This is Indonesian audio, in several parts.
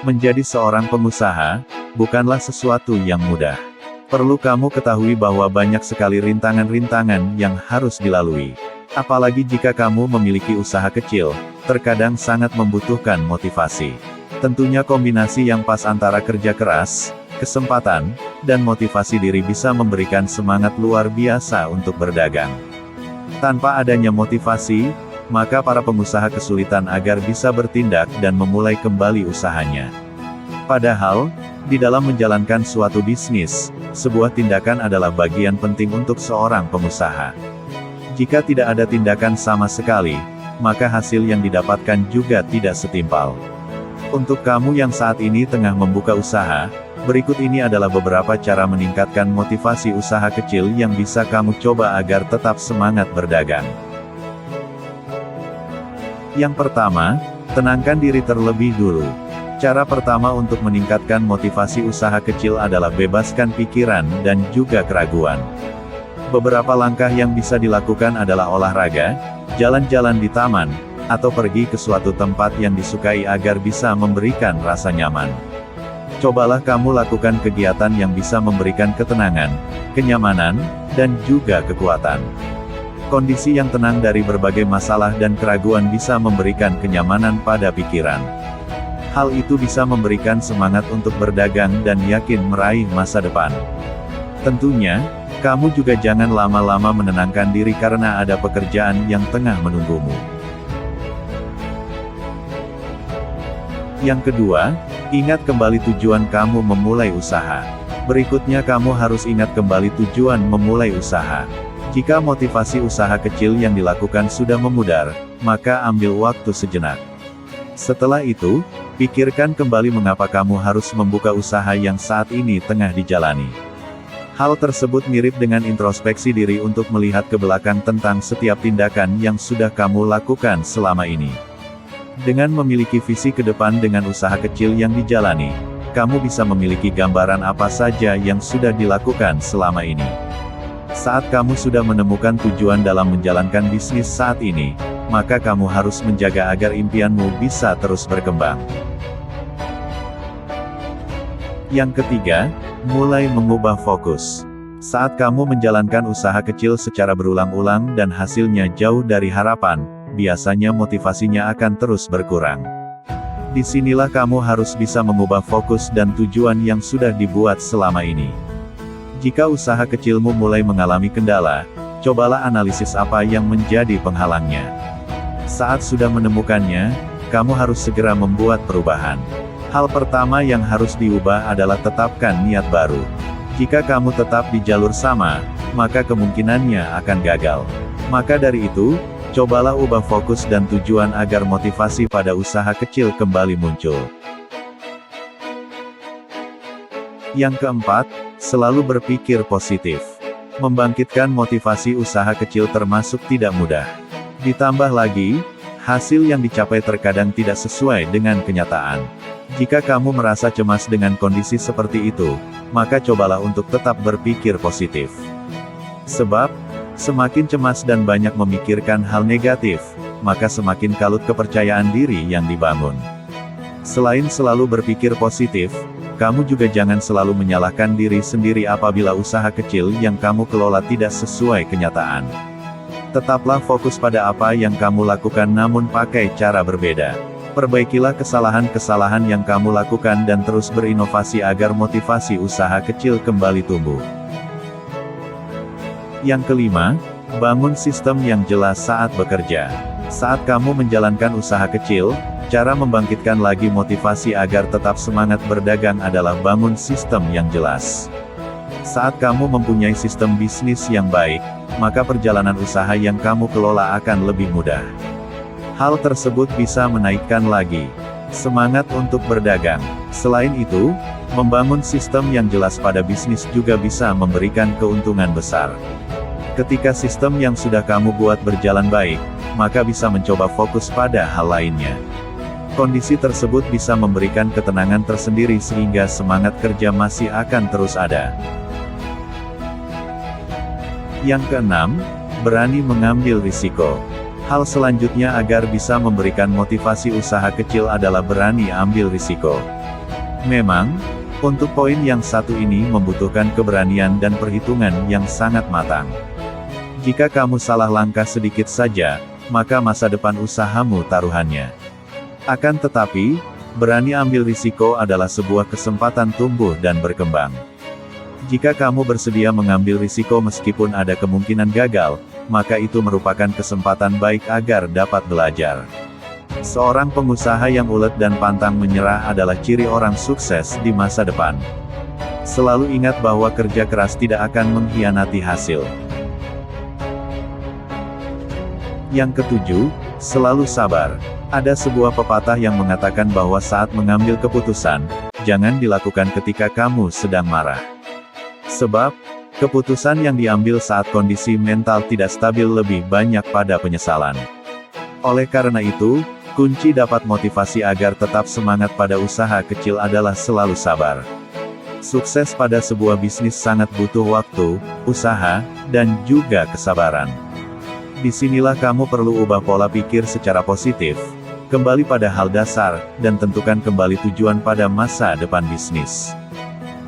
Menjadi seorang pengusaha, bukanlah sesuatu yang mudah. Perlu kamu ketahui bahwa banyak sekali rintangan-rintangan yang harus dilalui. Apalagi jika kamu memiliki usaha kecil, terkadang sangat membutuhkan motivasi. Tentunya kombinasi yang pas antara kerja keras, kesempatan, dan motivasi diri bisa memberikan semangat luar biasa untuk berdagang. Tanpa adanya motivasi, maka para pengusaha kesulitan agar bisa bertindak dan memulai kembali usahanya. Padahal, di dalam menjalankan suatu bisnis, sebuah tindakan adalah bagian penting untuk seorang pengusaha. Jika tidak ada tindakan sama sekali, maka hasil yang didapatkan juga tidak setimpal. Untuk kamu yang saat ini tengah membuka usaha, berikut ini adalah beberapa cara meningkatkan motivasi usaha kecil yang bisa kamu coba agar tetap semangat berdagang. Yang pertama, tenangkan diri terlebih dulu. Cara pertama untuk meningkatkan motivasi usaha kecil adalah bebaskan pikiran dan juga keraguan. Beberapa langkah yang bisa dilakukan adalah olahraga, jalan-jalan di taman, atau pergi ke suatu tempat yang disukai agar bisa memberikan rasa nyaman. Cobalah kamu lakukan kegiatan yang bisa memberikan ketenangan, kenyamanan, dan juga kekuatan. Kondisi yang tenang dari berbagai masalah dan keraguan bisa memberikan kenyamanan pada pikiran. Hal itu bisa memberikan semangat untuk berdagang dan yakin meraih masa depan. Tentunya, kamu juga jangan lama-lama menenangkan diri karena ada pekerjaan yang tengah menunggumu. Yang kedua, ingat kembali tujuan kamu memulai usaha. Berikutnya kamu harus ingat kembali tujuan memulai usaha. Jika motivasi usaha kecil yang dilakukan sudah memudar, maka ambil waktu sejenak. Setelah itu, pikirkan kembali mengapa kamu harus membuka usaha yang saat ini tengah dijalani. Hal tersebut mirip dengan introspeksi diri untuk melihat ke belakang tentang setiap tindakan yang sudah kamu lakukan selama ini. Dengan memiliki visi ke depan dengan usaha kecil yang dijalani, kamu bisa memiliki gambaran apa saja yang sudah dilakukan selama ini. Saat kamu sudah menemukan tujuan dalam menjalankan bisnis saat ini, maka kamu harus menjaga agar impianmu bisa terus berkembang. Yang ketiga, mulai mengubah fokus. Saat kamu menjalankan usaha kecil secara berulang-ulang dan hasilnya jauh dari harapan, biasanya motivasinya akan terus berkurang. Disinilah kamu harus bisa mengubah fokus dan tujuan yang sudah dibuat selama ini. Jika usaha kecilmu mulai mengalami kendala, cobalah analisis apa yang menjadi penghalangnya. Saat sudah menemukannya, kamu harus segera membuat perubahan. Hal pertama yang harus diubah adalah tetapkan niat baru. Jika kamu tetap di jalur sama, maka kemungkinannya akan gagal. Maka dari itu, cobalah ubah fokus dan tujuan agar motivasi pada usaha kecil kembali muncul. Yang keempat, selalu berpikir positif. Membangkitkan motivasi usaha kecil termasuk tidak mudah. Ditambah lagi, hasil yang dicapai terkadang tidak sesuai dengan kenyataan. Jika kamu merasa cemas dengan kondisi seperti itu, maka cobalah untuk tetap berpikir positif. Sebab, semakin cemas dan banyak memikirkan hal negatif, maka semakin kalut kepercayaan diri yang dibangun. Selain selalu berpikir positif, kamu juga jangan selalu menyalahkan diri sendiri apabila usaha kecil yang kamu kelola tidak sesuai kenyataan. Tetaplah fokus pada apa yang kamu lakukan namun pakai cara berbeda. Perbaikilah kesalahan-kesalahan yang kamu lakukan dan terus berinovasi agar motivasi usaha kecil kembali tumbuh. Yang kelima, bangun sistem yang jelas saat bekerja. Saat kamu menjalankan usaha kecil, cara membangkitkan lagi motivasi agar tetap semangat berdagang adalah bangun sistem yang jelas. Saat kamu mempunyai sistem bisnis yang baik, maka perjalanan usaha yang kamu kelola akan lebih mudah. Hal tersebut bisa menaikkan lagi semangat untuk berdagang. Selain itu, membangun sistem yang jelas pada bisnis juga bisa memberikan keuntungan besar. Ketika sistem yang sudah kamu buat berjalan baik, maka bisa mencoba fokus pada hal lainnya. Kondisi tersebut bisa memberikan ketenangan tersendiri sehingga semangat kerja masih akan terus ada. Yang keenam, berani mengambil risiko. Hal selanjutnya agar bisa memberikan motivasi usaha kecil adalah berani ambil risiko. Memang, untuk poin yang satu ini membutuhkan keberanian dan perhitungan yang sangat matang. Jika kamu salah langkah sedikit saja, maka masa depan usahamu taruhannya. Akan tetapi, berani ambil risiko adalah sebuah kesempatan tumbuh dan berkembang. Jika kamu bersedia mengambil risiko meskipun ada kemungkinan gagal, maka itu merupakan kesempatan baik agar dapat belajar. Seorang pengusaha yang ulet dan pantang menyerah adalah ciri orang sukses di masa depan. Selalu ingat bahwa kerja keras tidak akan mengkhianati hasil. Yang ketujuh, selalu sabar. Ada sebuah pepatah yang mengatakan bahwa saat mengambil keputusan, jangan dilakukan ketika kamu sedang marah. Sebab, keputusan yang diambil saat kondisi mental tidak stabil lebih banyak pada penyesalan. Oleh karena itu, kunci dapat motivasi agar tetap semangat pada usaha kecil adalah selalu sabar. Sukses pada sebuah bisnis sangat butuh waktu, usaha, dan juga kesabaran. Disinilah kamu perlu ubah pola pikir secara positif, kembali pada hal dasar, dan tentukan kembali tujuan pada masa depan bisnis.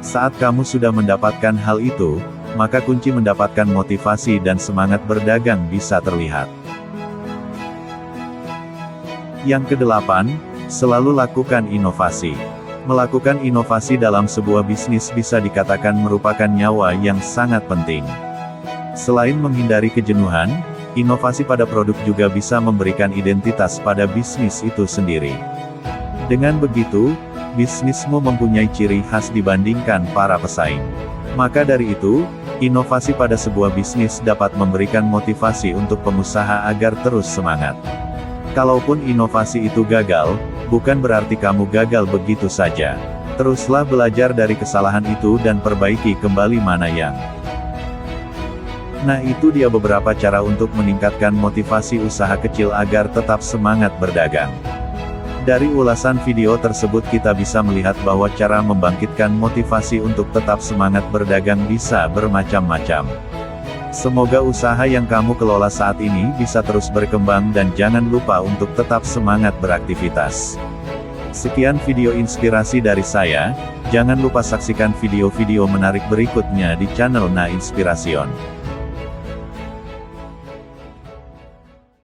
Saat kamu sudah mendapatkan hal itu, maka kunci mendapatkan motivasi dan semangat berdagang bisa terlihat. Yang kedelapan, selalu lakukan inovasi. Melakukan inovasi dalam sebuah bisnis bisa dikatakan merupakan nyawa yang sangat penting. Selain menghindari kejenuhan, inovasi pada produk juga bisa memberikan identitas pada bisnis itu sendiri. Dengan begitu, bisnismu mempunyai ciri khas dibandingkan para pesaing. Maka dari itu, inovasi pada sebuah bisnis dapat memberikan motivasi untuk pengusaha agar terus semangat. Kalaupun inovasi itu gagal, bukan berarti kamu gagal begitu saja. Teruslah belajar dari kesalahan itu dan perbaiki kembali mana yang. Nah, itu dia beberapa cara untuk meningkatkan motivasi usaha kecil agar tetap semangat berdagang. Dari ulasan video tersebut kita bisa melihat bahwa cara membangkitkan motivasi untuk tetap semangat berdagang bisa bermacam-macam. Semoga usaha yang kamu kelola saat ini bisa terus berkembang dan jangan lupa untuk tetap semangat beraktivitas. Sekian video inspirasi dari saya, jangan lupa saksikan video-video menarik berikutnya di channel Na Inspirasion.